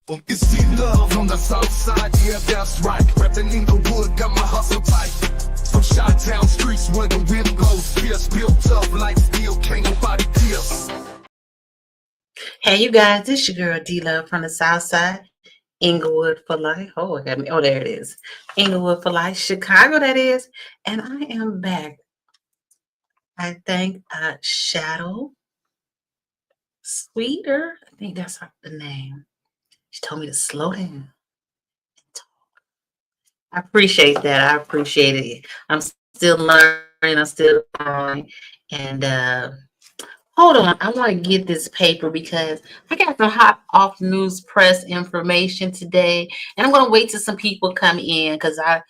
You see love on the south side, yeah, that's right. Reppin' Inglewood, got my hustle tight. From Chi-Town streets where the wind blows fierce, built up like steel, can't nobody pierce. Hey, you guys, this your girl D-Love from the south side. Inglewood for life. Oh, there it is. Inglewood for life, Chicago, that is. And I am back. I thank Shadow Sweeter. I think that's the name. She told me to slow down and talk. I appreciate that. I appreciate it. I'm still learning. I'm still growing. And hold on. I want to get this paper because I got some hot off news press information today. And I'm going to wait till some people come in because I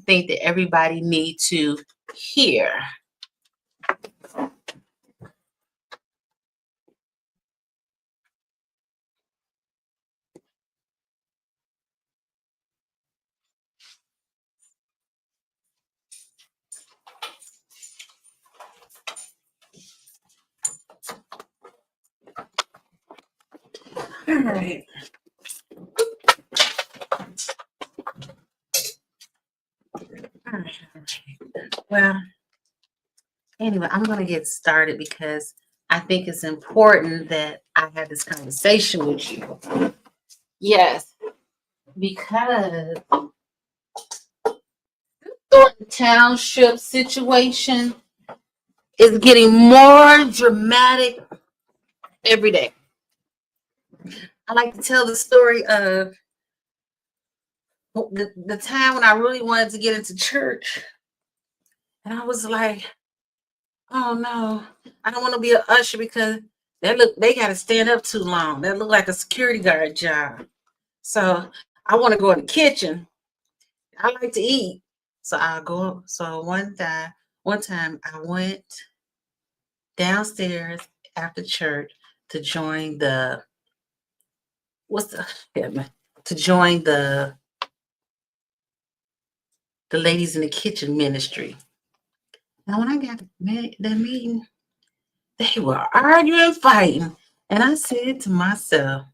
think that everybody needs to hear. All right. Well, anyway, I'm going to get started because I think it's important that I have this conversation with you. Yes, because Thornton Township situation is getting more dramatic every day. I like to tell the story of the time when I really wanted to get into church. And I was like, oh no, I don't want to be an usher because they got to stand up too long. That look like a security guard job. So I want to go in the kitchen. I like to eat. So I'll go. So one time I went downstairs after church to join the ladies in the kitchen ministry. Now when I got to that meeting, they were arguing, fighting, and I said to myself,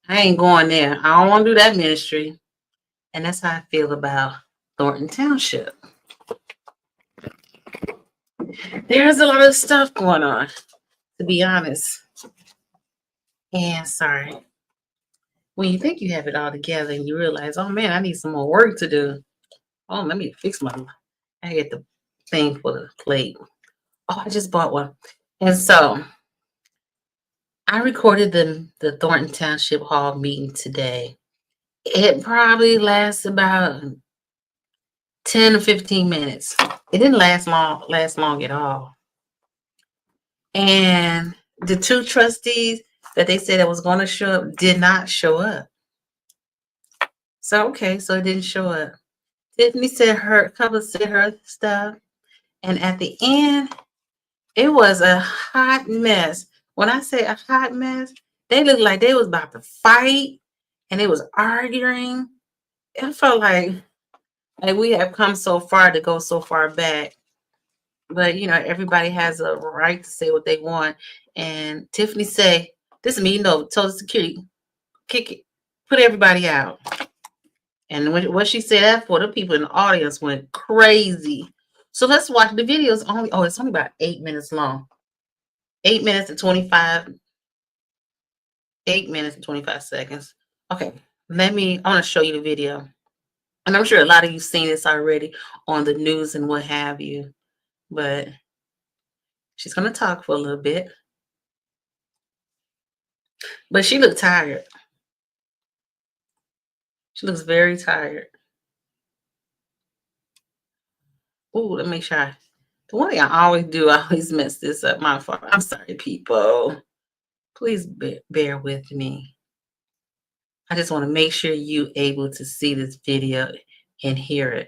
I ain't going there. I don't want to do that ministry. And that's how I feel about Thornton Township. There's a lot of stuff going on, to be honest. And sorry. When you think you have it all together and you realize, oh man, I need some more work to do. Oh, let me fix I get the thing for the plate. Oh, I just bought one. And so I recorded the Thornton Township Hall meeting today. It probably lasts about 10 to 15 minutes. It didn't last long at all. And the two trustees that they said that was going to show up did not show up. So, okay, so it didn't show up. Tiffany said her stuff. And at the end, it was a hot mess. When I say a hot mess, they looked like they was about to fight and they was arguing. It felt like we have come so far to go so far back. But, everybody has a right to say what they want. And Tiffany said, this meeting over, told the security, kick it, put everybody out. And what she said that for, the people in the audience went crazy. So let's watch the video. It's only about 8 minutes long. 8 minutes and 25 seconds. Okay, I want to show you the video. And I'm sure a lot of you seen this already on the news and what have you. But she's going to talk for a little bit. But she looked tired. She looks very tired. Ooh, let me make sure. The one thing I always do, I always mess this up. My fault. I'm sorry, people. Please bear with me. I just want to make sure you're able to see this video and hear it.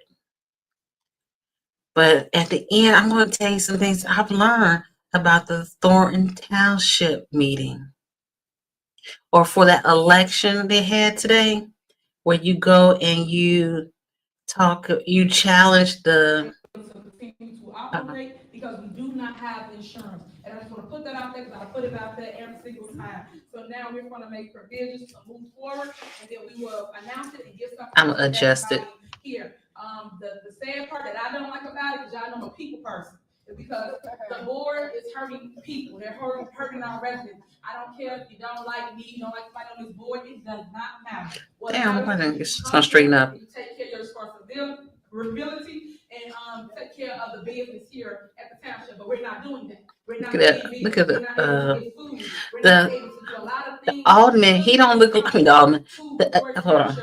But at the end, I'm going to tell you some things I've learned about the Thornton Township meeting. Or for that election they had today, where you go and you challenge the continue to operate because we do not have insurance. And I just want to put that out there because I put it out there every single time. So now we're going to make provisions to move forward, and then we will announce it and get something. I'm adjusted here. The sad part that I don't like about it is y'all know I'm a people person. It's because the board is hurting people. They're hurting our residents. I don't care if you don't like me, you don't like somebody on this board. It does not matter. damn I think it's gonna straighten up. You take care of your responsibility and take care of the business here at the township, but we're not doing that. We're not Look at the alderman. He don't look like the alderman. Hold on.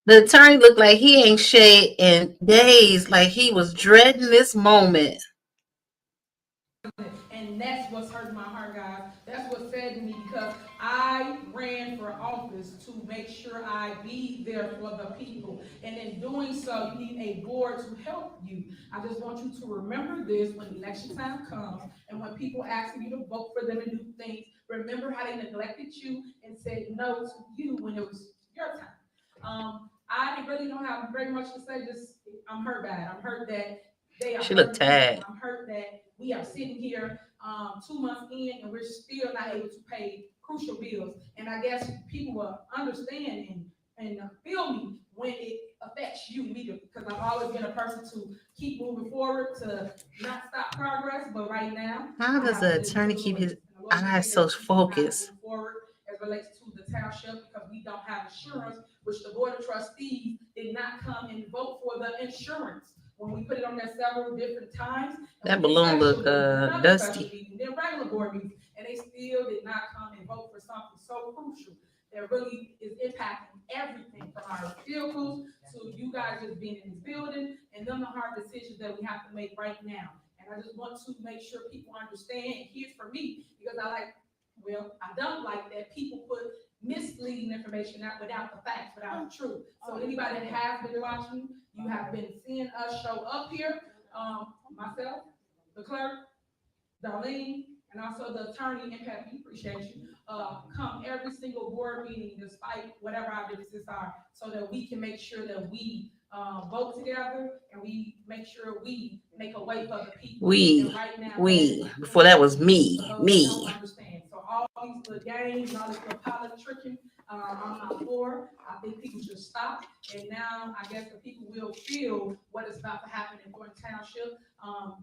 The attorney looked like he ain't shaved in days, like he was dreading this moment. And that's what's hurting my heart, guys. That's what's saddened me because I ran for office to make sure I be there for the people. And in doing so, you need a board to help you. I just want you to remember this when election time comes and when people ask you to vote for them and do things, remember how they neglected you and said no to you when it was your time. I really don't have very much to say. Just I'm hurt bad. I'm hurt that they are. She looked tired. I'm hurt that we are sitting here 2 months in and we're still not able to pay crucial bills. And I guess people will understand and feel me when it affects you immediately, because I've always been a person to keep moving forward, to not stop progress. But right now, how does the attorney keep his eyes so focused? As relates to the township, because we don't have insurance, which the board of trustees did not come and vote for the insurance when we put it on there several different times. That balloon look dusty. Then regular board meetings, and they still did not come and vote for something so crucial that really is impacting everything from our vehicles to you guys just being in this building, and then the hard decisions that we have to make right now. And I just want to make sure people understand, and here's for me, because I don't like that people put misleading information out without the facts, without the truth. So anybody that has been watching, you have been seeing us show up here, myself, the clerk, Darlene, and also the attorney and Pat, we appreciate you. Come every single board meeting despite whatever our differences are, so that we can make sure that we vote together and we make sure we make a way for the people. Before that was me. Understand. So all these little games and all this little politicking, I'm not for. I think people should stop. And now I guess the people will feel what is about to happen in Thornton Township,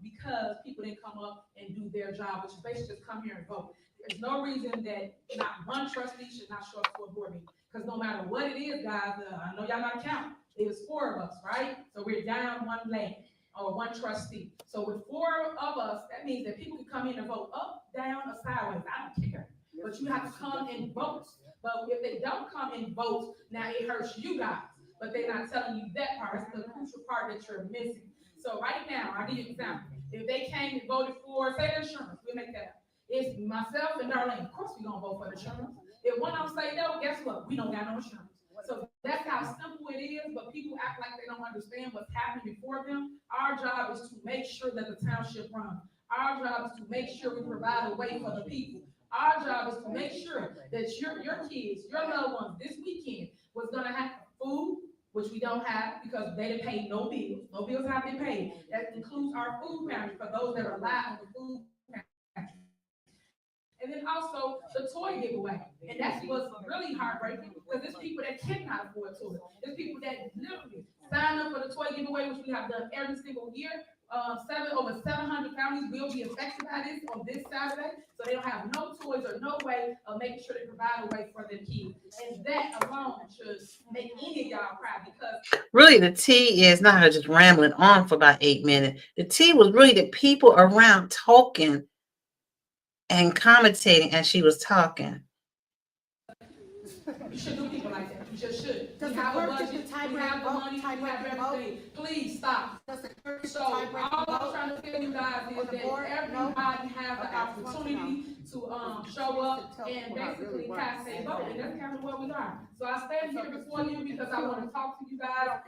because people didn't come up and do their job, which is basically just come here and vote. There's no reason that not one trustee should not show up for a board meeting. Because no matter what it is, guys, I know y'all not counting. There's 4 of us, right? So we're down 1 lane or 1 trustee. So with 4 of us, that means that people can come in and vote up, down, or sideways. I don't care. But you have to come and vote. But if they don't come and vote, now it hurts you guys. But they're not telling you that part. It's the crucial part that you're missing. So right now, I'll give you an example. If they came and voted for, say, insurance, we'll make that up. It's myself and Darlene. Of course we're going to vote for the insurance. If one of them say no, guess what? We don't got no insurance. So that's how simple it is, but people act like they don't understand what's happening before them. Our job is to make sure that the township runs. Our job is to make sure we provide a way for the people. Our job is to make sure that your kids, your loved ones this weekend was going to have food, which we don't have because they didn't pay no bills. No bills have been paid. That includes our food pantry for those that rely on the food pantry. And then also the toy giveaway. And that's what's really heartbreaking, because there's people that cannot afford toys. There's people that literally sign up for the toy giveaway, which we have done every single year. Over 700 families will be affected by this on this Saturday. So they don't have no toys or no way of making sure they provide a way for their kids. And that alone should make any of y'all cry, because really the tea is not her just rambling on for about 8 minutes. The tea was really the people around talking and commentating as she was talking. You should do people like that. You just should. We have a budget, we have the money, we have everything. Please stop. So all I'm trying to tell you guys is that everybody has the opportunity to show up and basically cast a vote, and that's kind of where we are. So I stand here before you because I want to talk to you guys.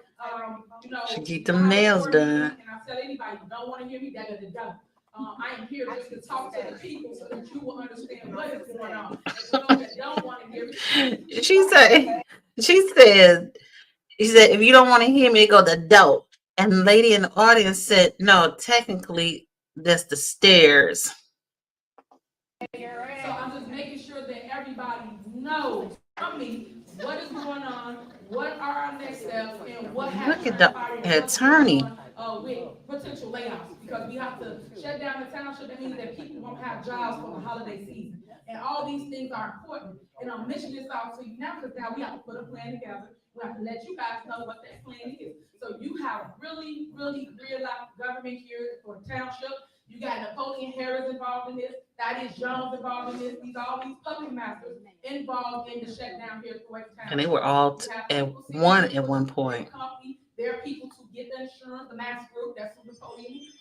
She keep them nails done. And I tell anybody who don't want to hear me, that is don't. I am here just to talk to the people so that you will understand what is going on. And for those that don't want to hear me, she said, if you don't want to hear me, go to the door. And the lady in the audience said, no, technically, that's the stairs. So I'm just making sure that everybody knows from me what is going on, what are our next steps, and what has Look at the transpired and what's attorney. going on with potential layoffs. Because we have to shut down the township. That means that people won't have jobs for the holiday season. And all these things are important. And I'm mentioning this out to you now because now we have to put a plan together. We have to let you guys know what that plan is. So you have really, really real-life government here for the township. You got Napoleon Harris involved in this. That is Jones involved in this. These all these puppet masters involved in the shutdown here at Thornton Township. And they were all at one point. There are people to get the insurance, the mass group, that's who Napoleon is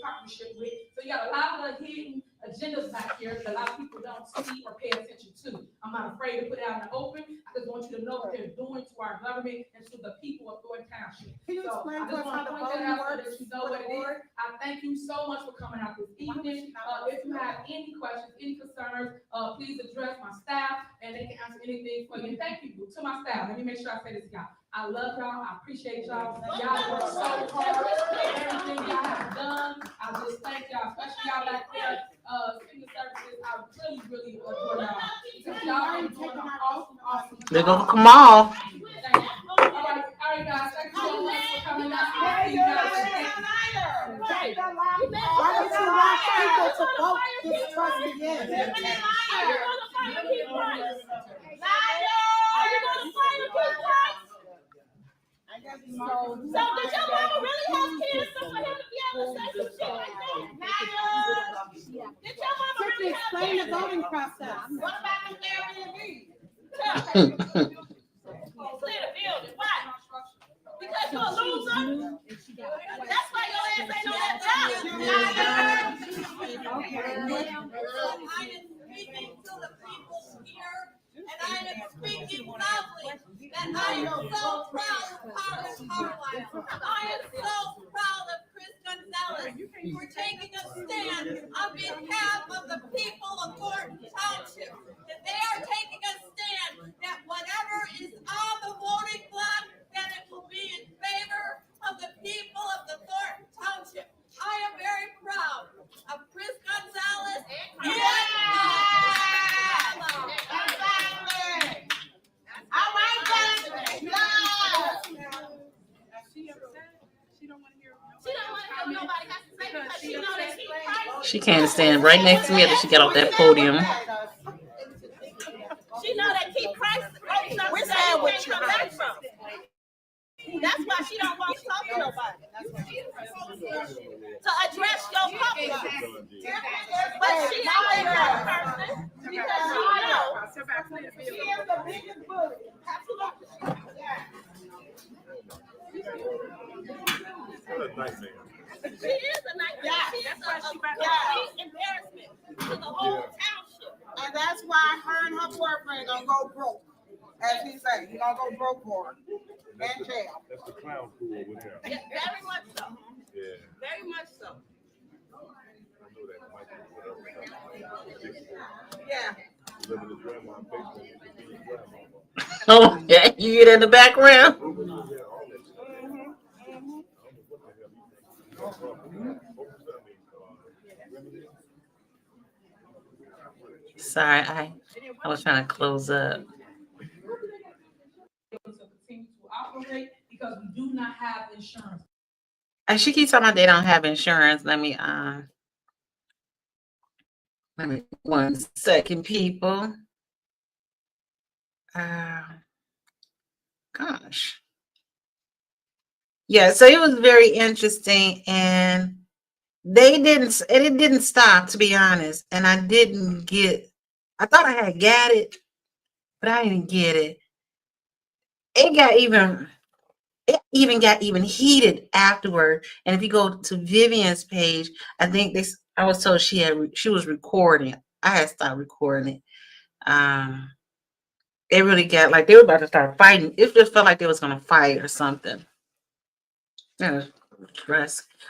partnership with. So you got a lot of hidden agendas back here that a lot of people don't see or pay attention to. I'm not afraid to put it out in the open. I just want you to know what they're doing to our government and to the people of Thornton Township. So I just want to point that out so that you know what it is. I thank you so much for coming out this evening. If you have any questions, any concerns, please address my staff and they can answer anything for you. Thank you to my staff. Let me make sure I say this, y'all. I love y'all. I appreciate y'all. Y'all work so hard. Everything y'all have done. I just thank y'all, especially y'all back there, senior services. I really, really adore y'all. Because y'all been doing an awesome They go job. for Kamal. Thank you. All right, guys. Thank you so much for coming out. Why did you want people to vote distrust again? So did your mama really have cancer for him to be able to say some shit like that? Did your mama Tiffany, really explain the have voting cancer? process. What about the Airbnb? Clear the building. Why? Because you're a loser? That's why your ass ain't on that ballot. I am speaking to the people here, and I am speaking loudly, that I am so proud of Carlisle. I am so proud of Chris Gonzalez for taking a stand on behalf of the people of Thornton Township. That they are taking a stand that whatever is on the voting block, that it will be in favor of the people of the Thornton Township. I am very proud of Chris Gonzalez and All right, guys. She don't want to hear what nobody has to say because she knows that she's right. She can't stand right next to me after she get off that podium. She know that keep Christ. We're saying where you come back from. That's why she don't want to talk to nobody. To address your public. But she not that person because she knows. She is the biggest bully. She is a nightmare. She is a complete embarrassment to the whole township. And that's why her and her boyfriend gonna go broke. As he said, he gonna go broke for her. And jail. That's the clown pool with him. Yeah, very much so. Yeah. Very much so. I know that Michael, Yeah. living his grandma in basement, he could be his grandma. Oh, yeah, you hear that in the background? Sorry, I was trying to close up. To continue to operate because we do not have insurance. And she keeps talking about they don't have insurance. Let me 1 second, people. Gosh. Yeah, so it was very interesting, and it didn't stop, to be honest. And I thought I had got it, but I didn't get it. It even got heated afterward. And if you go to Vivian's page, I think I was told she was recording. I had stopped recording it. It really got like they were about to start fighting. It just felt like they was gonna fight or something. But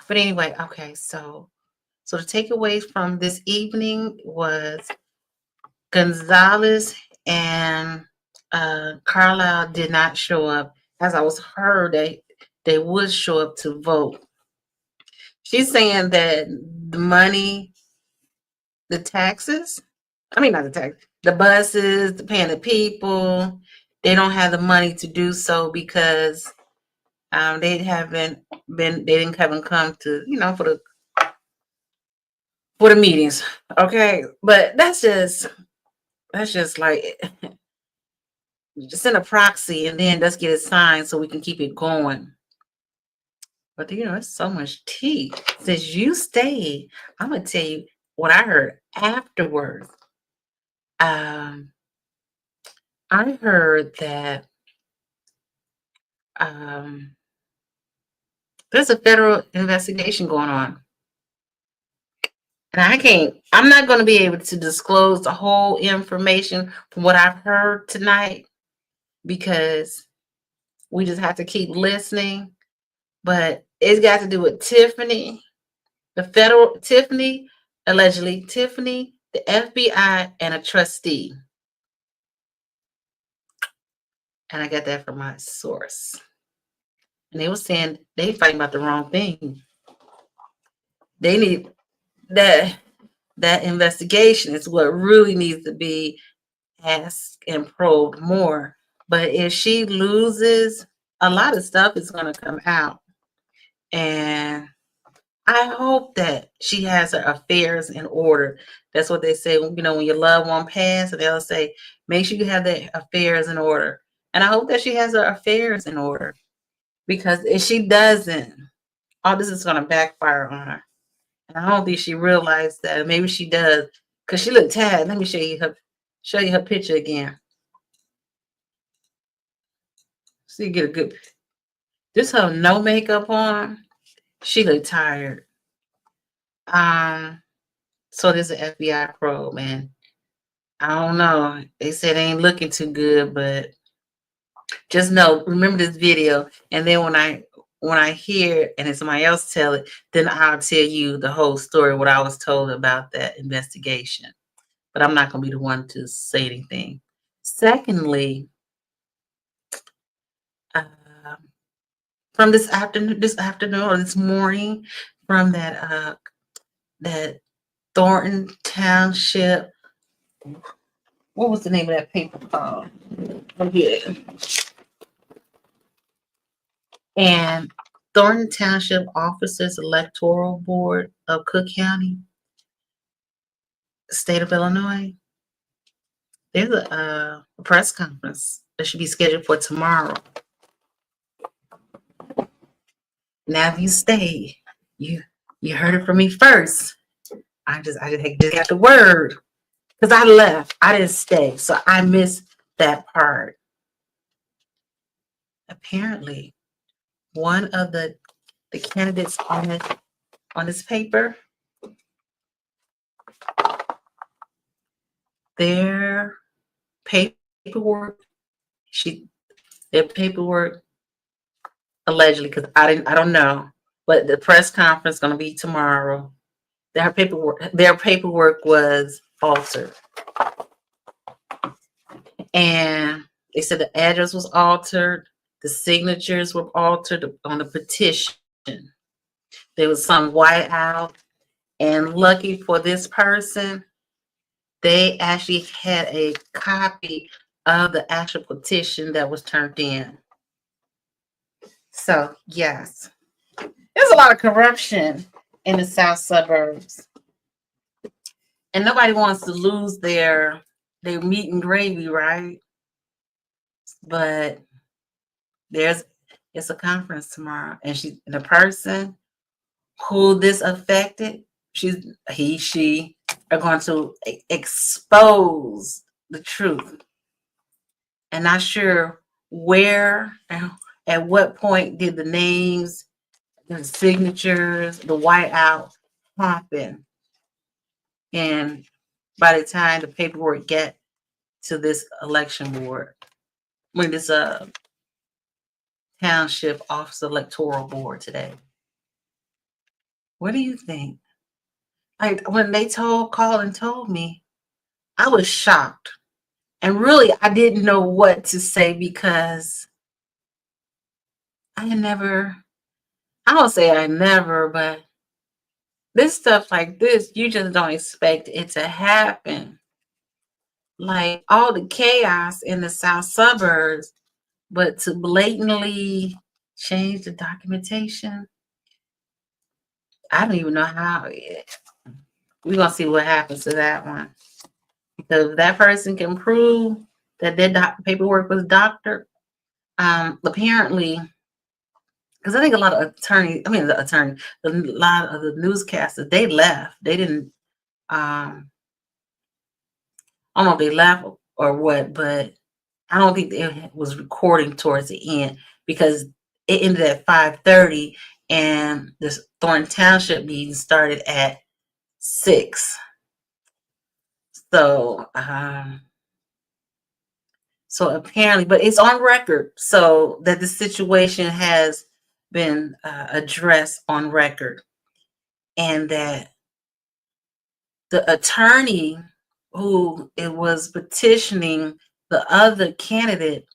anyway, okay, so the takeaways from this evening was Gonzalez and Carlisle did not show up. As I was heard, they would show up to vote. She's saying that the money, the taxes, not the tax, the buses, the paying the people, they don't have the money to do so because they didn't come to, for the meetings. Okay. But that's just like, just send a proxy and then let's get it signed so we can keep it going. But it's so much tea. Since you stayed, I'm gonna tell you what I heard afterwards. I heard that there's a federal investigation going on. And I'm not going to be able to disclose the whole information from what I've heard tonight because we just have to keep listening. But it's got to do with Tiffany, allegedly Tiffany, the FBI, and a trustee. And I got that from my source. And they were saying they fighting about the wrong thing. They need that investigation is what really needs to be asked and probed more. But if she loses, a lot of stuff is going to come out. And I hope that she has her affairs in order. That's what they say, when your loved one passes, they'll say, make sure you have the affairs in order. And I hope that she has her affairs in order. Because if she doesn't, all this is going to backfire on her. And I don't think she realized that. Maybe she does, because she looked tired. Let me show you her picture again. So you get a good. This her no makeup on. She looked tired. So there's an FBI probe, man. I don't know. They said they ain't looking too good, but just remember this video, and then when I hear it and somebody else tell it, then I'll tell you the whole story, what I was told about that investigation. But I'm not going to be the one to say anything. Secondly, from this afternoon or this morning, from that Thornton Township, what was the name of that paper called? From here. And Thornton Township Officers Electoral Board of Cook County, state of Illinois. There's a press conference that should be scheduled for tomorrow. Now, if you stay, you heard it from me first. I just got the word because I left. I didn't stay, so I missed that part. Apparently, one of the candidates on this paper, their paperwork, allegedly, because I don't know, but the press conference is going to be tomorrow. Their paperwork was altered, and they said the address was altered, the signatures were altered on the petition. There was some white out, and lucky for this person, they actually had a copy of the actual petition that was turned in. So yes, there's a lot of corruption in the south suburbs, and nobody wants to lose their meat and gravy, right? But it's a conference tomorrow, and the person who this affected, she are going to expose the truth. And not sure where, at what point did the names, the signatures, the whiteout happen. And by the time the paperwork get to this election board, this township office electoral board today. What do you think? When they called and told me, I was shocked. And really, I didn't know what to say because I don't say I never, but this stuff like this, you just don't expect it to happen. Like all the chaos in the south suburbs, but to blatantly change the documentation, I don't even know how. We're gonna see what happens to that one. Because if that person can prove that their paperwork was doctored, apparently, because I think a lot of a lot of the newscasters, they left. They didn't. I don't know if they left or what, but I don't think it was recording towards the end because it ended at 5:30 and this Thornton Township meeting started at 6. So, so apparently, but it's on record, so that the situation has been addressed on record, and that the attorney who it was petitioning the other candidate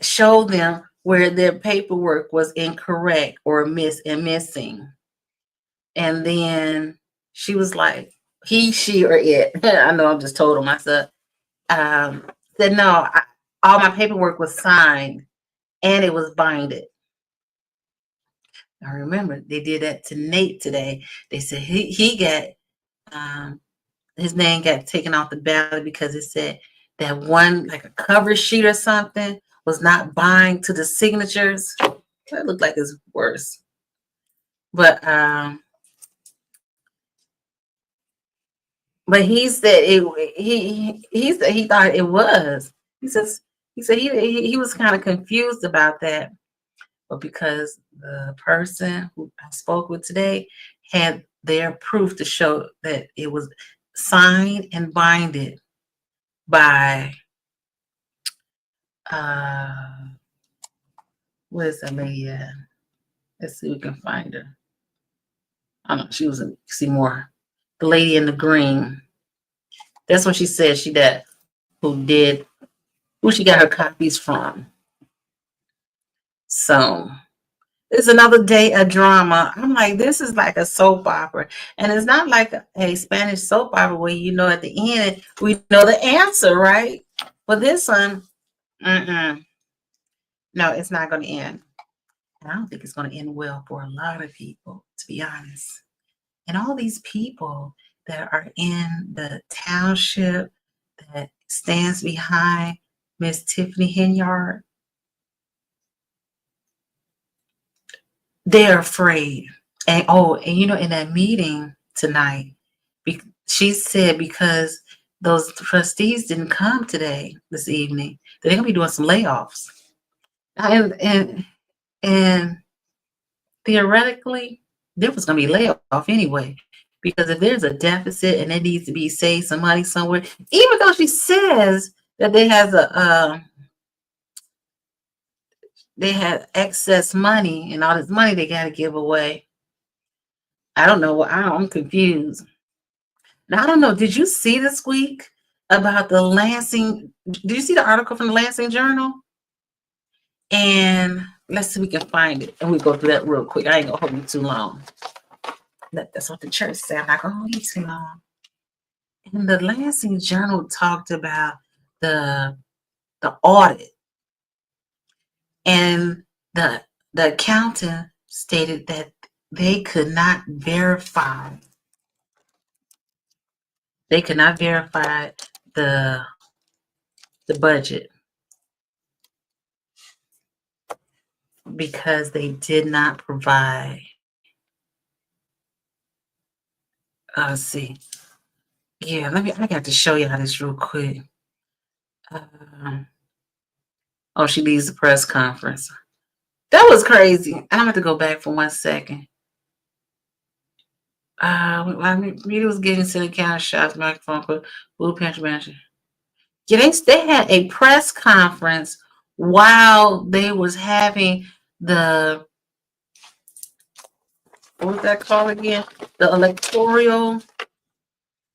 showed them where their paperwork was incorrect or missing. And then she was like, she, or it, I know I'm just total myself, said, no, all my paperwork was signed and it was binded. I remember they did that to Nate today. They said he got, his name got taken off the ballot because it said that one, like a cover sheet or something, was not bind to the signatures. That looked like it's worse. But he said he said he thought it was. He said he was kind of confused about that, but because the person who I spoke with today had their proof to show that it was signed and binded by where's that lady at? Let's see if we can find her. I don't know, she was in Seymour. The lady in the green. That's what she said she did. Who she got her copies from. So it's another day of drama. I'm like, this is like a soap opera. And it's not like a Spanish soap opera where you know at the end we know the answer, right? But this one, no, it's not going to end. And I don't think it's going to end well for a lot of people, to be honest. And all these people that are in the township that stands behind Miss Tiffany Henyard, they're afraid. And you know, in that meeting tonight, she said because those trustees didn't come this evening, they're going to be doing some layoffs. And theoretically, there was going to be layoff anyway, because if there's a deficit and it needs to be saved some money somewhere, even though she says that they had excess money and all this money they got to give away. I don't know. I'm confused. Now, I don't know. Did you see this week about the Lansing? Did you see the article from the Lansing Journal? And let's see if we can find it. And we'll go through that real quick. I ain't going to hold you too long. That's what the church said. I'm not going to hold you too long. And the Lansing Journal talked about the audit. And the accountant stated that they could not verify. They could not verify the budget because they did not provide. Let's see. Yeah, I got to show you how this real quick. She leaves the press conference. That was crazy. I'm going to go back for 1 second. Rita was getting to the counter shops, microphone, food pantry manager. Yeah, they had a press conference while they was having what was that called again? The Electoral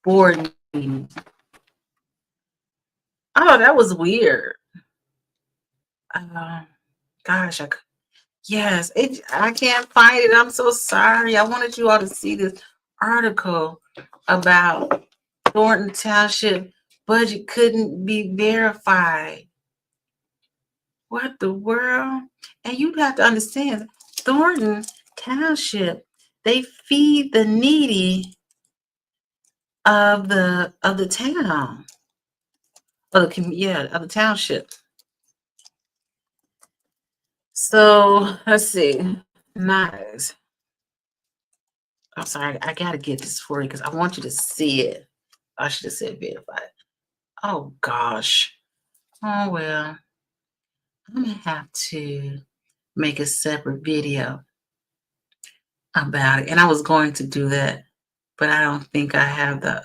board meeting. I thought that was weird. Gosh, Yes, I can't find it. I'm so sorry. I wanted you all to see this article about Thornton Township budget couldn't be verified. What the world? And you have to understand, Thornton Township, they feed the needy of the town, of the township. So let's see. Nice. I'm sorry, I gotta get this for you because I want you to see it. I should have said verified. Oh gosh. Oh well. I'm gonna have to make a separate video about it. And I was going to do that, but I don't think I have the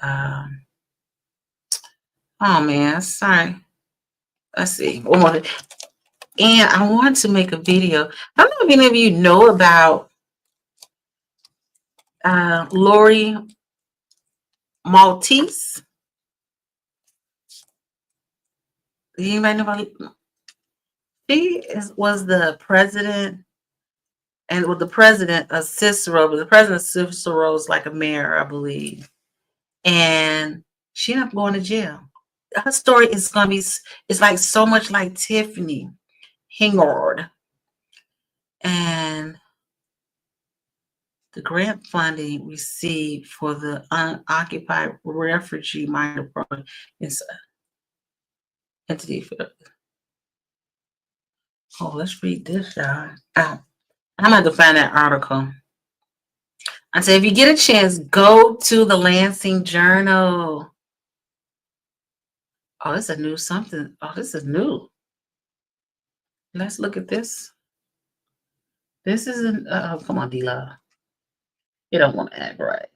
oh man, sorry. Let's see. One more. And I want to make a video. I don't know if any of you know about Lori Maltese. Do anybody know about? Was the president, and with the president of Cicero, but the president of Cicero is like a mayor, I believe. And she ended up going to jail. Her story is gonna be, it's like so much like Tiffany Henyard. And the grant funding received for the unoccupied refugee minor program is entity for. Oh, let's read this, y'all. I'm going to find that article. I said, if you get a chance, go to the Lansing Journal. Oh, it's a new something. Oh, this is new. Let's look at this. This isn't, come on, D-Love. You don't want to act right.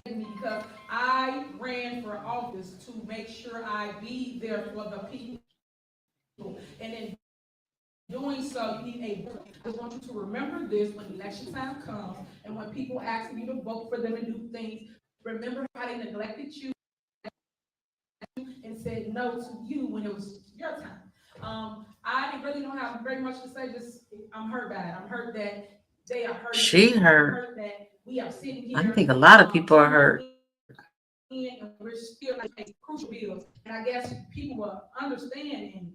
Because I ran for office to make sure I be there for the people. And in doing so, you need I just want you to remember this when election time comes and when people ask you to vote for them and do things, remember how they neglected you and said no to you when it was your time. I really don't have very much to say, just I'm hurt bad. I'm hurt that they are hurt. She hurt. Hurt that we are sitting here. I think a lot of people are hurt. And we're still like crucial bills. And I guess people will understand and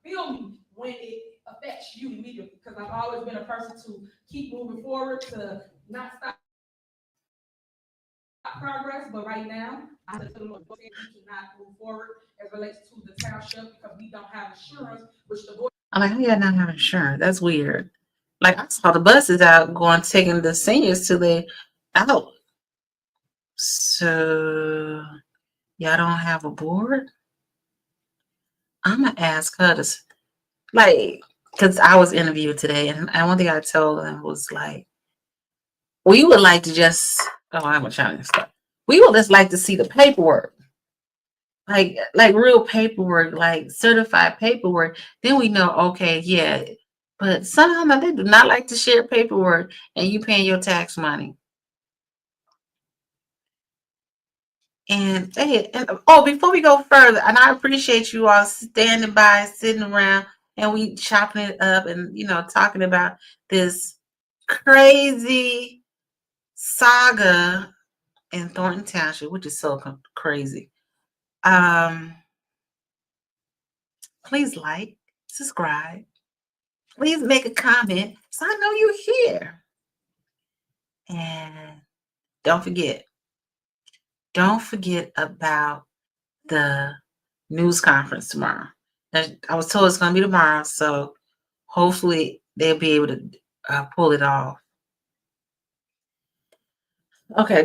feel me when it affects you immediately. Because I've always been a person to keep moving forward, to not stop progress. But right now, I said to the Lord, we cannot move forward as relates to the township because we don't have insurance, which the board. I'm like, how y'all not have insurance? That's weird. Like I saw the buses out going, taking the seniors to the out. So y'all don't have a board? I'm gonna ask her to, like, because I was interviewed today, and one thing I told them was like, we would like to just, oh, I'm gonna try to start. We would just like to see the paperwork, like real paperwork, like certified paperwork. Then we know, okay, yeah. But somehow they do not like to share paperwork, and you paying your tax money. And hey, before we go further, and I appreciate you all standing by, sitting around, and we chopping it up, and talking about this crazy saga in Thornton Township, which is so crazy. Please like, subscribe, please make a comment so I know you're here, and don't forget about the news conference tomorrow. I was told it's going to be tomorrow, so hopefully they'll be able to pull it off. Okay,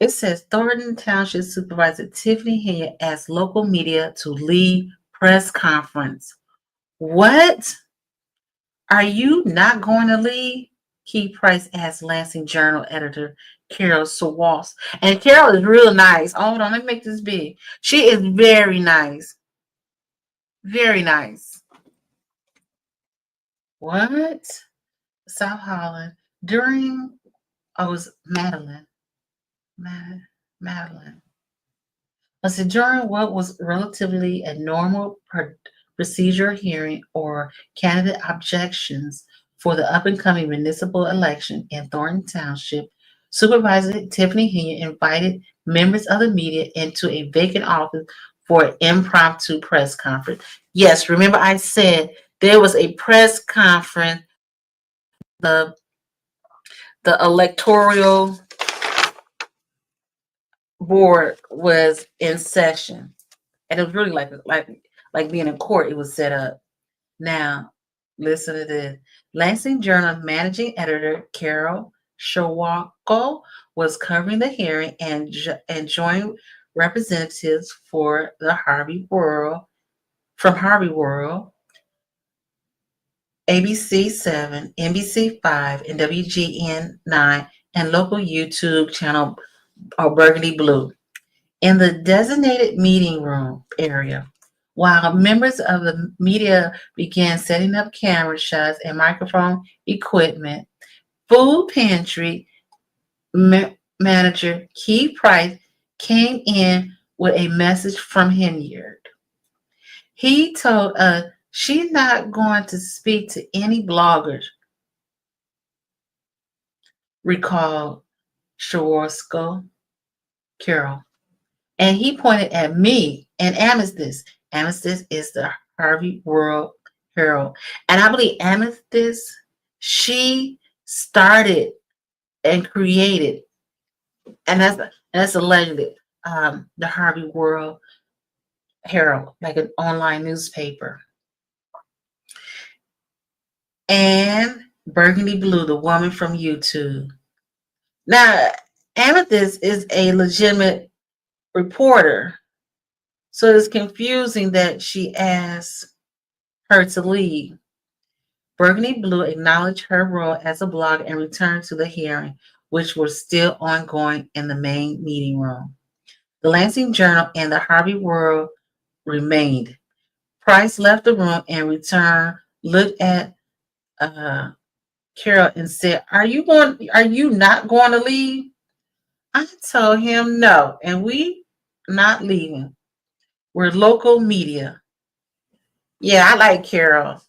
it says Thornton Township Supervisor Tiffany Henyard asked local media to lead press conference. What? Are you not going to lead? Key Price asked Lansing Journal editor Carole Sharwarko. And Carole is real nice. Hold on, let me make this big. She is very nice. Very nice. What? South Holland. I was Madeline. I said, during what was relatively a normal procedure hearing or candidate objections for the up-and-coming municipal election in Thornton Township, Supervisor Tiffany Henyard invited members of the media into a vacant office for an impromptu press conference. Yes, remember I said there was a press conference. The the electoral board was in session, and it was really like being in court. It was set up. Now, listen to this. Lansing Journal managing editor Carole Sharwarko was covering the hearing and joined representatives for the Harvey World from Harvey World, ABC 7, NBC 5, and WGN 9, and local YouTube channel Burgundy Blue in the designated meeting room area. While members of the media began setting up camera shots and microphone equipment, food pantry manager Keith Price came in with a message from Henyard. He told us she's not going to speak to any bloggers, recalled Sharwarko Carole. And he pointed at me and Amethyst. Amethyst is the Harvey World Herald. And I believe Amethyst, she started and created, and that's allegedly the Harvey World Herald, like an online newspaper. And Burgundy Blue, the woman from YouTube. Now, Amethyst is a legitimate reporter, so it's confusing that she asked her to leave. Burgundy Blue acknowledged her role as a blogger and returned to the hearing, which was still ongoing in the main meeting room. The Lansing Journal and the Harvey World remained. Price left the room and returned, looked at Carole and said, Are you not going to leave? I told him no, and we not leaving. We're local media. Yeah, I like Carole.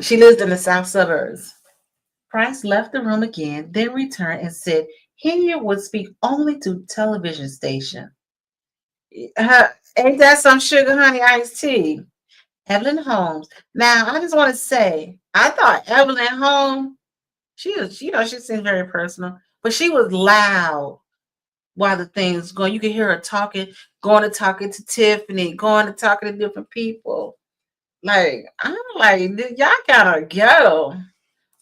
She lives in the south suburbs. Price left the room again, then returned and said Henyard would speak only to television station. Ain't that some sugar honey iced tea? Evelyn Holmes. Now, I just want to say, I thought Evelyn Holmes, she was, she seemed very personal, but she was loud while the things going. You could hear her talking, going to Tiffany, going to talking to different people. Like, I'm like, y'all gotta go.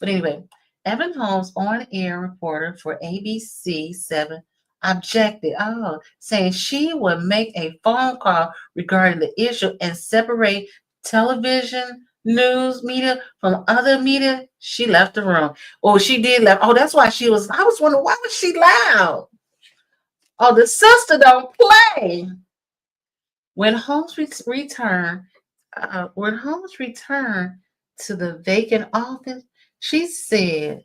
But anyway, Evan Holmes, on-air reporter for ABC 7, objected, saying she would make a phone call regarding the issue and separate television, news media from other media. She left the room. Oh, she did left. Oh, that's why she was. I was wondering, why was she loud? Oh, the sister don't play. When Holmes returned to the vacant office, she said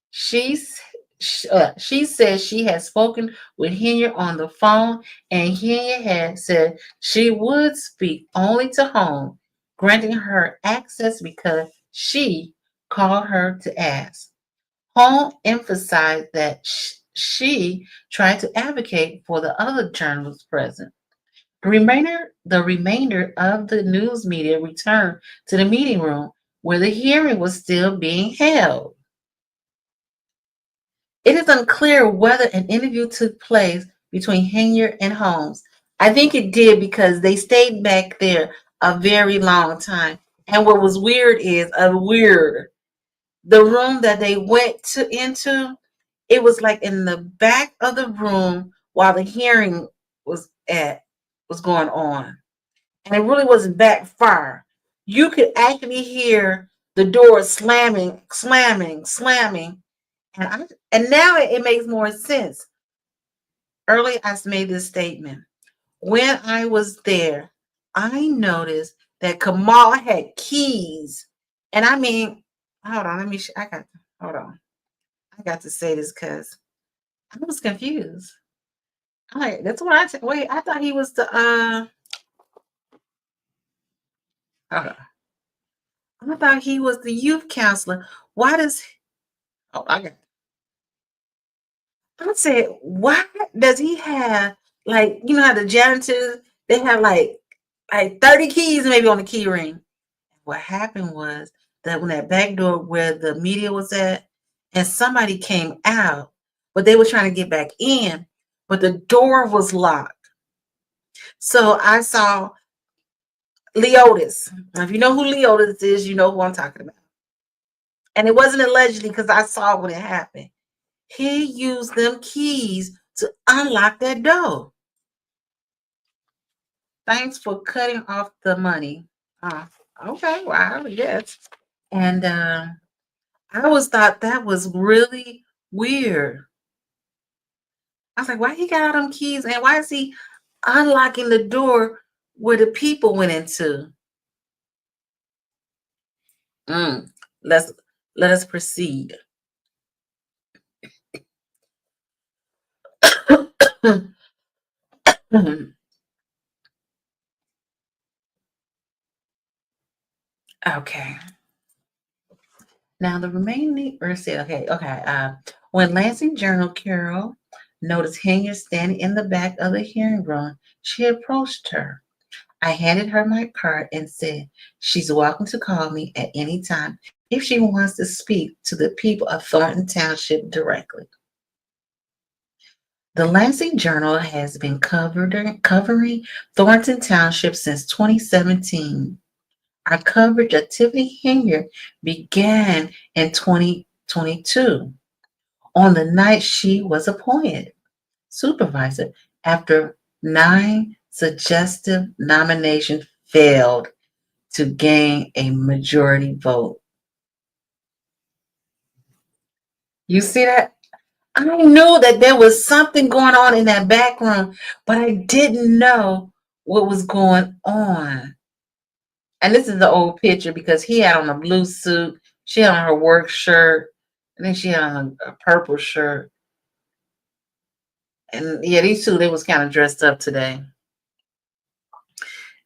she said she had spoken with Henyard on the phone, and Henyard had said she would speak only to Holmes, granting her access because she called her to ask. Holmes emphasized that she tried to advocate for the other journalists present. The remainder of the news media returned to the meeting room where the hearing was still being held. It is unclear whether an interview took place between Henyard and Holmes. I think it did because they stayed back there a very long time. And what was weird is the room that they went into, it was like in the back of the room while the hearing was going on. And it really wasn't back far. You could actually hear the door slamming. And now it makes more sense. Earlier, I made this statement. When I was there, I noticed that Kamal had keys. And I mean, hold on, hold on. I got to say this because I was confused. I'm like, that's what I said. Wait, I thought he was the hold on. I thought he was the youth counselor. Why does oh I got I said, why does he have like you know how the janitors they have like 30 keys maybe on the key ring? What happened was that when that back door where the media was at, and somebody came out, but they were trying to get back in, but the door was locked. So I saw Leotis. Now, if you know who Leotis is, you know who I'm talking about. And it wasn't allegedly because I saw when it happened. He used them keys to unlock that door. Thanks for cutting off the money. Okay, wow, yes. And I always thought that was really weird. I was like, why he got all them keys and why is he unlocking the door where the people went into? Let us proceed. Okay. Now the remaining, or say, okay. When Lansing Journal Carole noticed Henyard standing in the back of the hearing room, she approached her. I handed her my card and said, she's welcome to call me at any time if she wants to speak to the people of Thornton Township directly. The Lansing Journal has been covering Thornton Township since 2017. Our coverage of Tiffany Henyard began in 2022 on the night she was appointed supervisor after 9 suggestive nominations failed to gain a majority vote. You see that? I knew that there was something going on in that back room, but I didn't know what was going on. And this is the old picture because he had on a blue suit, she had on her work shirt, and then she had on a purple shirt. And yeah, these two, they was kind of dressed up today.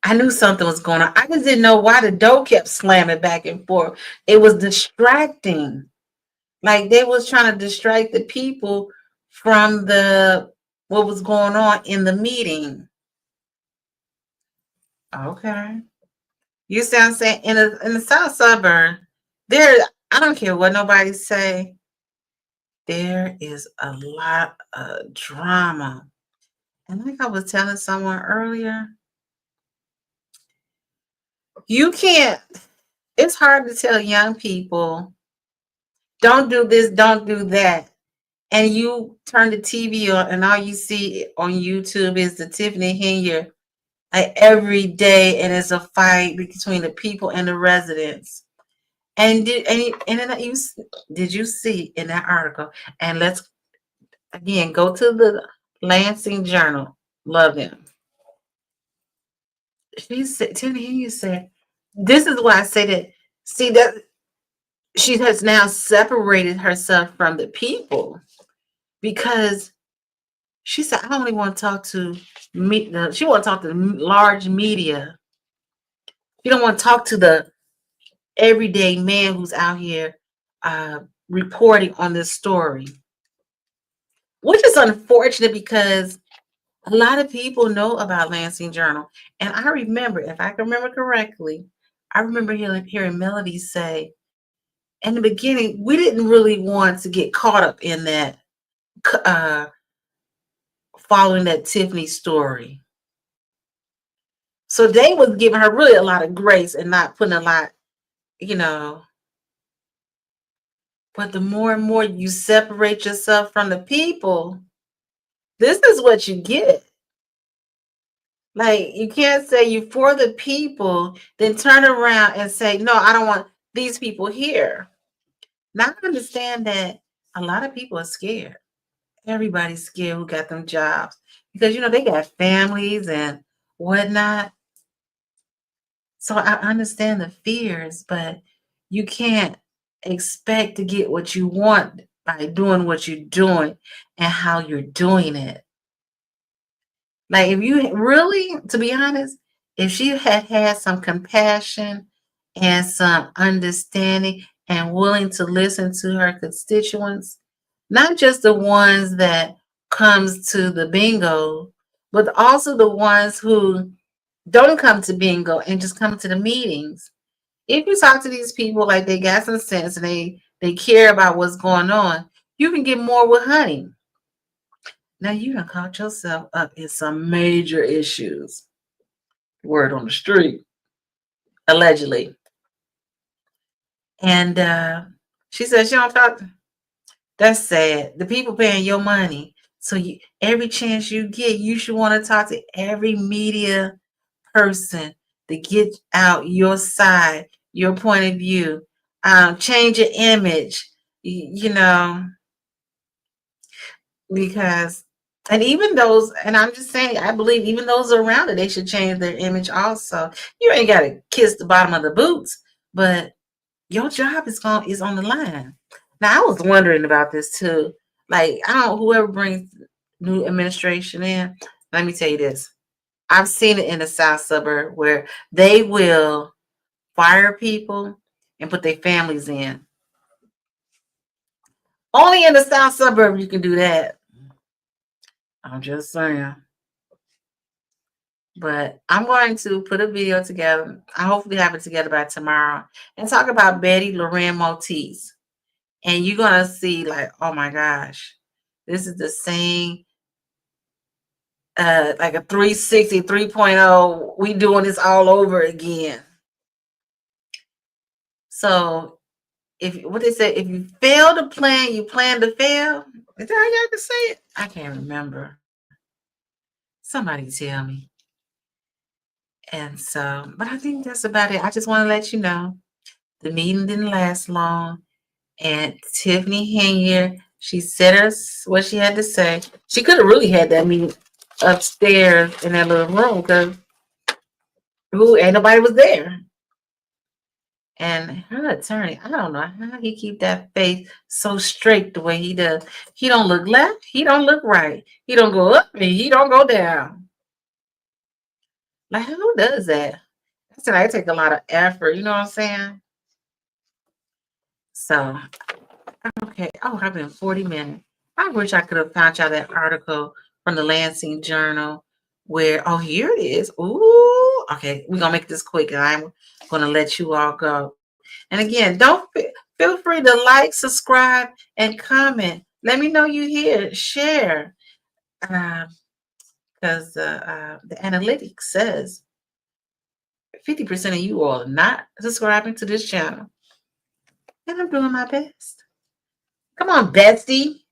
I knew something was going on. I just didn't know why the door kept slamming back and forth. It was distracting. Like they was trying to distract the people from what was going on in the meeting. Okay. You see what I'm saying? In the South Suburb, I don't care what nobody say, there is a lot of drama. And like I was telling someone earlier, it's hard to tell young people, don't do this, don't do that. And you turn the TV on and all you see on YouTube is the Tiffany Henyard every day, and it's a fight between the people and the residents. And did you see in that article? And let's again go to the Lansing Journal. Love them. She said, Tiffany Henyard said, this is why I say that. See that she has now separated herself from the people because she said, I only want to talk to me. She want to talk to the large media. She don't want to talk to the everyday man who's out here reporting on this story, which is unfortunate because a lot of people know about Lansing Journal. And I remember, if I can remember correctly, I remember hearing Melody say, in the beginning, we didn't really want to get caught up in that, following that Tiffany story. So they was giving her really a lot of grace and not putting a lot, but the more and more you separate yourself from the people, this is what you get. Like, you can't say you for the people, then turn around and say, no, I don't want these people here. Now I understand that a lot of people are scared. Everybody's scared who got them jobs because, they got families and whatnot. So I understand the fears, but you can't expect to get what you want by doing what you're doing and how you're doing it. Like, if you really, to be honest, if she had had some compassion and some understanding and willing to listen to her constituents, not just the ones that comes to the bingo, but also the ones who don't come to bingo and just come to the meetings. If you talk to these people like they got some sense and they care about what's going on, you can get more with honey. Now you done caught yourself up in some major issues. Word on the street, allegedly. And she said she don't talk. That's sad. The people paying your money. So every chance you get, you should want to talk to every media person to get out your side, your point of view, change your image, you know, because, and even those, and I'm just saying, I believe even those around it, they should change their image also. You ain't got to kiss the bottom of the boots, but your job is on the line. Now, I was wondering about this too. Like, I don't, whoever brings new administration in, let me tell you this. I've seen it in the South suburb where they will fire people and put their families in. Only in the South suburb you can do that. I'm just saying. But I'm going to put a video together. I hopefully have it together by tomorrow and talk about Betty Loren Motis. And you're going to see, like, oh my gosh, this is the same, like a 360, 3.0. We doing this all over again. So, what they say, if you fail to plan, you plan to fail. Is that how you have to say it? I can't remember. Somebody tell me. And so, but I think that's about it. I just want to let you know the meeting didn't last long. And Tiffany Henyard, she said us what she had to say. She could have really had that meeting upstairs in that little room because ain't nobody was there. And her attorney, I don't know how he keep that face so straight the way he does. He don't look left, he don't look right. He don't go up and he don't go down. Like, who does that? I said, I take a lot of effort, you know what I'm saying? So, okay. Oh, I've been 40 minutes. I wish I could have found y'all that article from the Lansing Journal where, oh, here it is. Ooh, okay. We're going to make this quick. I'm going to let you all go. And again, don't feel free to like, subscribe, and comment. Let me know you here. Share. Because the analytics says 50% of you all are not subscribing to this channel. And I'm doing my best. Come on, Betsy.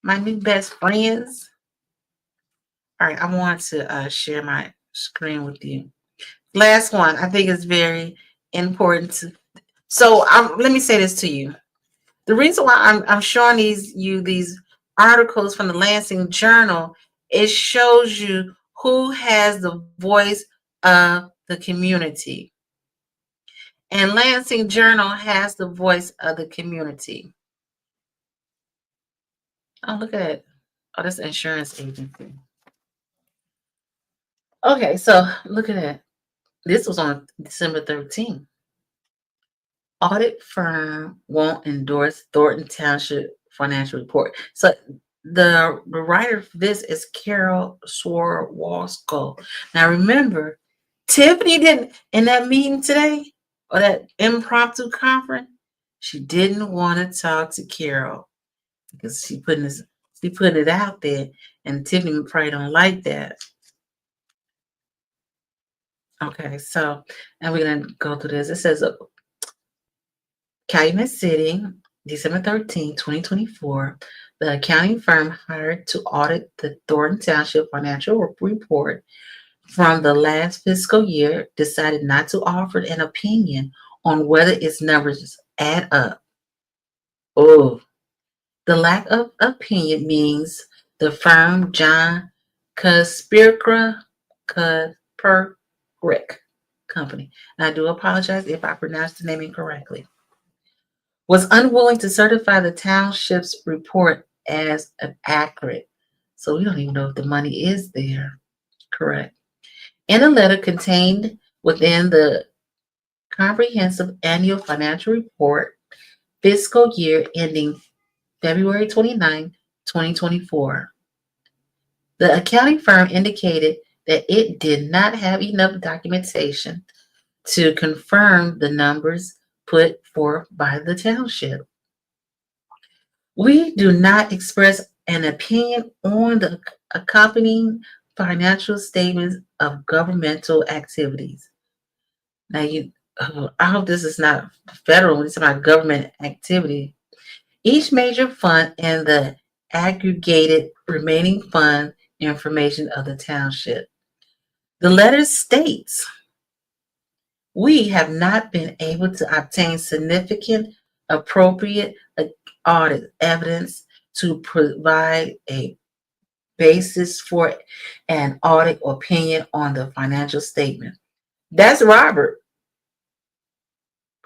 My new best friends. All right, I want to share my screen with you. Last one, I think is very important. So let me say this to you. The reason why I'm showing these articles from the Lansing Journal, it shows you who has the voice of the community. And Lansing Journal has the voice of the community. Oh, look at it. Oh, that's insurance agency. Okay, so look at that. This was on December 13th. Audit firm won't endorse Thornton Township financial report. So the writer for this is Carole Sharwarko. Now remember, Tiffany didn't, in that meeting today, or that impromptu conference, she didn't want to talk to Carole because she put it out there, and Tiffany probably don't like that. Okay, so, and we're going to go through this. It says, Calumet City, December 13, 2024, the accounting firm hired to audit the Thornton Township financial report from the last fiscal year decided not to offer an opinion on whether its numbers add up. Oh, the lack of opinion means the firm John Kaspirka Company, and I do apologize if I pronounced the name incorrectly, was unwilling to certify the township's report as accurate. So we don't even know if the money is there. Correct. In a letter contained within the Comprehensive Annual Financial Report, fiscal year ending February 29, 2024, the accounting firm indicated that it did not have enough documentation to confirm the numbers put forth by the township. We do not express an opinion on the accompanying financial statements of governmental activities. Now, I hope this is not federal. It's about government activity. Each major fund and the aggregated remaining fund information of the township. The letter states, we have not been able to obtain significant, appropriate audit evidence to provide a basis for an audit opinion on the financial statement. That's Robert.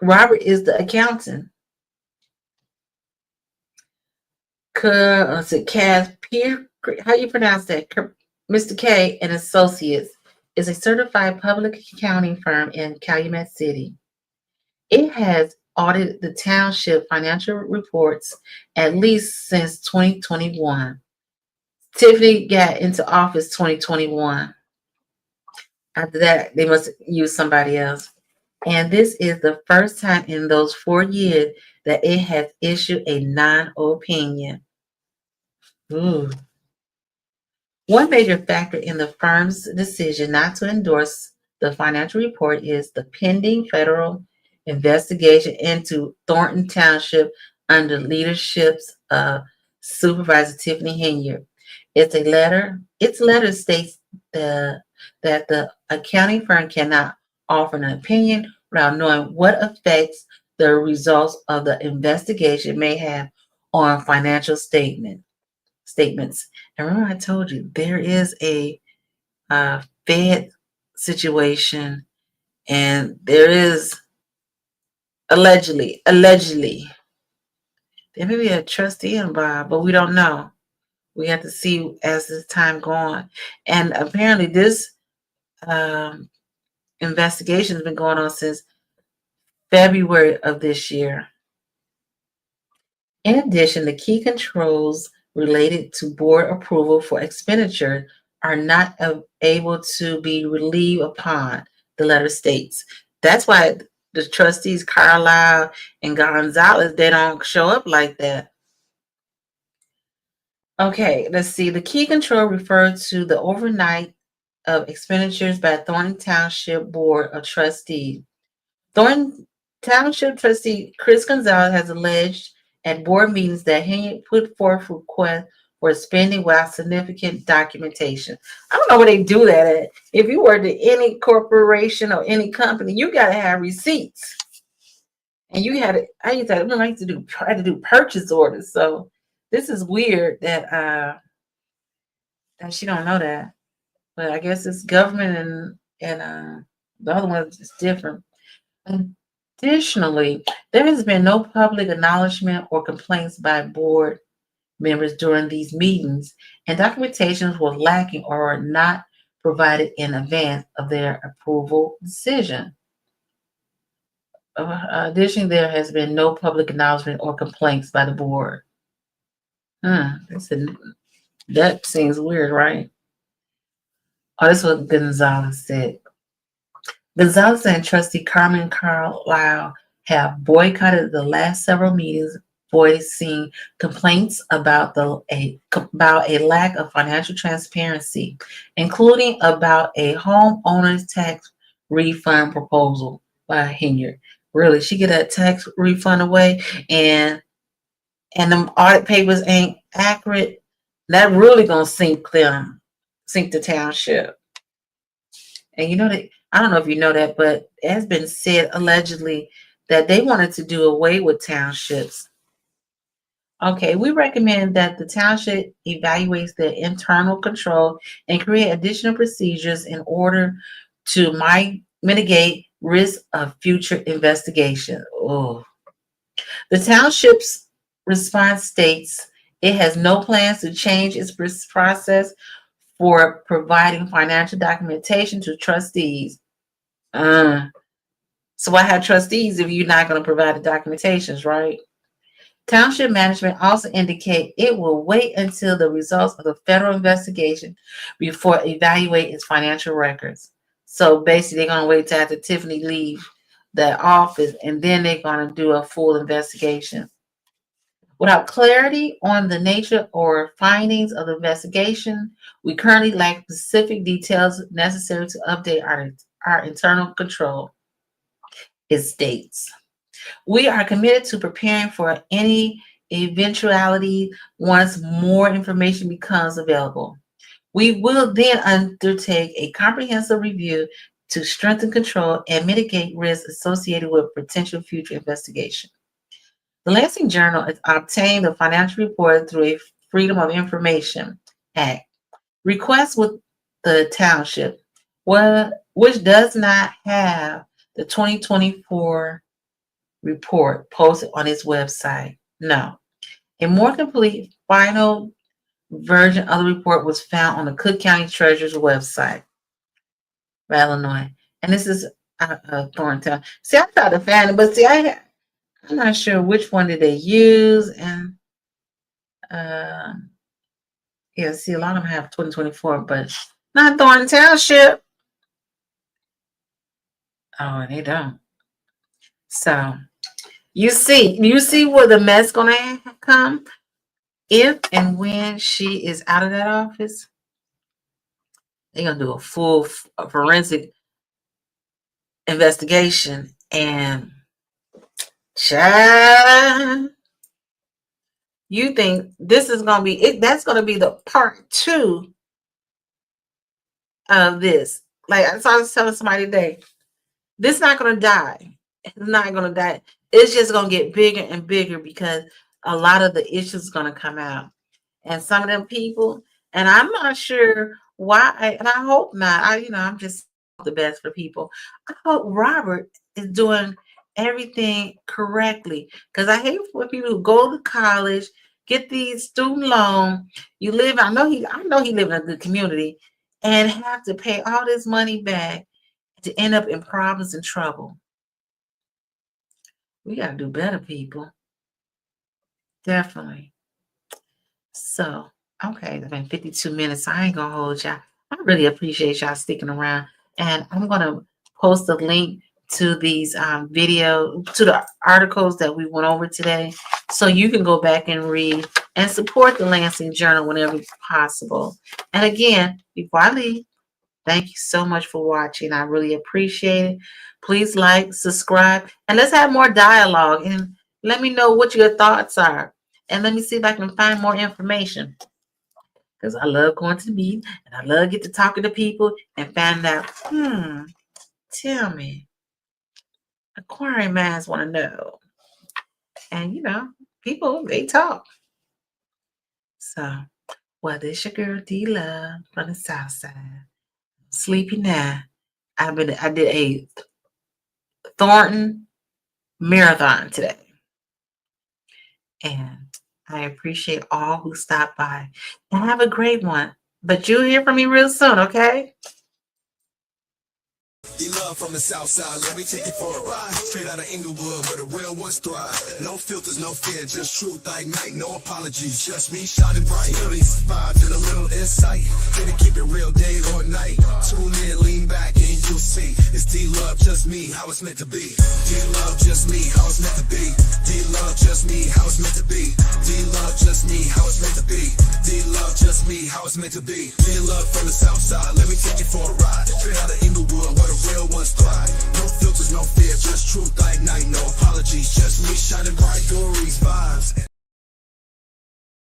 Robert is the accountant. How you pronounce that? Mr. K and Associates is a certified public accounting firm in Calumet City. It has audited the township financial reports at least since 2021. Tiffany got into office 2021. After that, they must use somebody else. And this is the first time in those 4 years that it has issued a non-opinion. Ooh. One major factor in the firm's decision not to endorse the financial report is the pending federal investigation into Thornton Township under leadership of Supervisor Tiffany Henyard. Its letter states that the accounting firm cannot offer an opinion without knowing what effects the results of the investigation may have on financial statements. And remember, I told you there is a Fed situation, and there is allegedly, there may be a trustee involved, but we don't know. We have to see as this time go on. And apparently, this investigation has been going on since February of this year. In addition, the key controls related to board approval for expenditure are not able to be relied upon, the letter states. That's why the trustees, Carlisle and Gonzalez, they don't show up like that. Okay, let's see. The key control refers to the overnight of expenditures by Thornton Township Board of Trustees. Thornton Township trustee Chris Gonzalez has alleged at board meetings that he put forth requests for spending without significant documentation. I don't know where they do that at. If you were to any corporation or any company, you got to have receipts. And you had to, I used to try to do purchase orders. So this is weird that she don't know that. But I guess it's government and the other one is different. Additionally, there has been no public acknowledgement or complaints by board members during these meetings, and documentations were lacking or not provided in advance of their approval decision. Additionally, there has been no public acknowledgement or complaints by the board. That seems weird, right? Oh, this is what Gonzalez said. Gonzalez and trustee Carmen Carlisle have boycotted the last several meetings, voicing complaints about a lack of financial transparency, including about a homeowner's tax refund proposal by Henyard. Really, she get that tax refund away, and them audit papers ain't accurate. That really gonna sink the township. And you know that, I don't know if you know that, but it has been said allegedly that they wanted to do away with townships. Okay, we recommend that the township evaluates their internal control and create additional procedures in order to mitigate risk of future investigation. Oh. The township's response states It has no plans to change its process for providing financial documentation to trustees. So I have trustees if you're not going to provide the documentations, right? Township management also indicate it will wait until the results of the federal investigation before evaluate its financial records. So basically, they're going to wait till after Tiffany leaves the office, and then they're going to do a full investigation. Without clarity on the nature or findings of the investigation, we currently lack specific details necessary to update our internal control. It states, we are committed to preparing for any eventuality once more information becomes available. We will then undertake a comprehensive review to strengthen control and mitigate risks associated with potential future investigation. The Lansing Journal has obtained the financial report through a Freedom of Information Act request with the township, which does not have the 2024 report posted on its website. No. A more complete final version of the report was found on the Cook County Treasurer's website for Illinois. And this is Thornton Town. See, I tried to find it, but see, I'm not sure which one did they use. And yeah, see, a lot of them have 2024, but not Thornton Township. Oh, they don't. So you see where the mess gonna come if and when she is out of that office. They're gonna do a full forensic investigation, and child, you think this is gonna be it? That's gonna be the part 2 of this. Like I was telling somebody today, this is not gonna die. It's not gonna die. It's just gonna get bigger and bigger because a lot of the issues are gonna come out, and some of them people, and I'm not sure why, and I hope not. I'm just the best for people. I hope Robert is doing everything correctly, because I hate for people who go to college, get these student loan. You live. I know he live in a good community, and have to pay all this money back to end up in problems and trouble. We got to do better, people. Definitely. So, okay, it's been 52 minutes. I ain't going to hold y'all. I really appreciate y'all sticking around. And I'm going to post a link to these to the articles that we went over today, so you can go back and read and support the Lansing Journal whenever possible. And again, before I leave, thank you so much for watching. I really appreciate it. Please like, subscribe, and let's have more dialogue. And let me know what your thoughts are. And let me see if I can find more information. Because I love going to the meeting, and I love get to talking to people and find out, tell me. Acquiring minds want to know. And, people, they talk. So, well, this your girl D-Love from the South Side. Sleepy now. I did a Thornton marathon today, and I appreciate all who stopped by, and have a great one. But you'll hear from me real soon, okay? D-Love from the South Side, let me take you for a ride. Straight out of Inglewood, where the real ones thrive. No filters, no fear, just truth like night. No apologies, just me shining bright. Little vibes and a little insight. Here to keep it real day or night. Tune in, lean back, and you'll see. It's D-Love, just me, how it's meant to be. D-Love, just me, how it's meant to be. D-Love, just me, how it's meant to be. D-Love, just me, how it's meant to be. D-Love, just me, how it's meant to be. D-Love from the South Side, let me take you for a ride. Straight out of Inglewood, where the real ones thrive. No filters, no fear, just truth like night. No apologies, just me shining bright. Dories vibe.